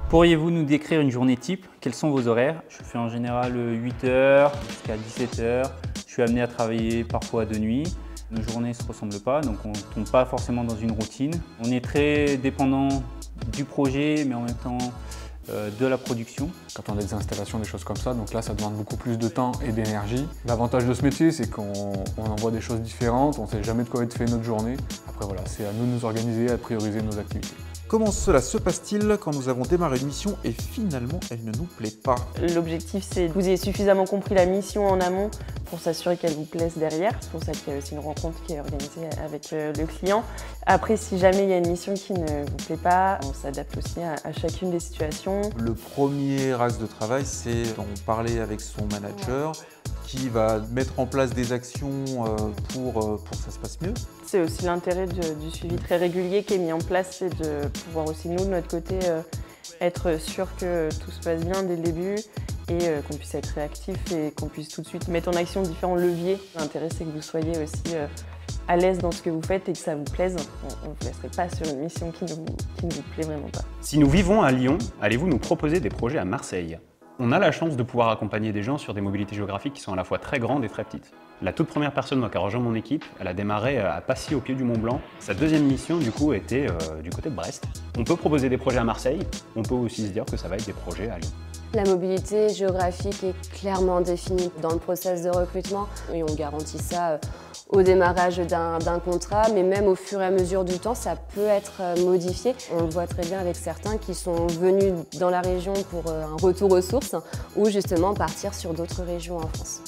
Pourriez-vous nous décrire une journée type? Quels sont vos horaires? Je fais en général 8 h jusqu'à 17 h. Je suis amené à travailler parfois de nuit. Nos journées ne se ressemblent pas, donc on ne tombe pas forcément dans une routine. On est très dépendant du projet, mais en même temps de la production. Quand on a des installations, des choses comme ça, donc là ça demande beaucoup plus de temps et d'énergie. L'avantage de ce métier, c'est qu'on envoie des choses différentes, on ne sait jamais de quoi va être fait notre journée. Après voilà, c'est à nous de nous organiser, à prioriser nos activités. Comment cela se passe-t-il quand nous avons démarré une mission et finalement elle ne nous plaît pas? L'objectif, c'est que vous ayez suffisamment compris la mission en amont pour s'assurer qu'elle vous plaise derrière. C'est pour ça qu'il y a aussi une rencontre qui est organisée avec le client. Après, si jamais il y a une mission qui ne vous plaît pas, on s'adapte aussi à chacune des situations. Le premier axe de travail, c'est d'en parler avec son manager qui va mettre en place des actions pour que ça se passe mieux. C'est aussi l'intérêt du suivi très régulier qui est mis en place, c'est de pouvoir aussi nous, de notre côté, être sûr que tout se passe bien dès le début et qu'on puisse être réactif et qu'on puisse tout de suite mettre en action différents leviers. L'intérêt, c'est que vous soyez aussi à l'aise dans ce que vous faites et que ça vous plaise. On ne vous laisserait pas sur une mission qui ne vous plaît vraiment pas. Si nous vivons à Lyon, allez-vous nous proposer des projets à Marseille? On a la chance de pouvoir accompagner des gens sur des mobilités géographiques qui sont à la fois très grandes et très petites. La toute première personne qui a rejoint mon équipe, elle a démarré à Passy au pied du Mont Blanc. Sa deuxième mission du coup était du côté de Brest. On peut proposer des projets à Marseille, on peut aussi se dire que ça va être des projets à Lyon. La mobilité géographique est clairement définie dans le process de recrutement et on garantit ça au démarrage d'un contrat, mais même au fur et à mesure du temps, ça peut être modifié. On le voit très bien avec certains qui sont venus dans la région pour un retour aux sources ou justement partir sur d'autres régions en France.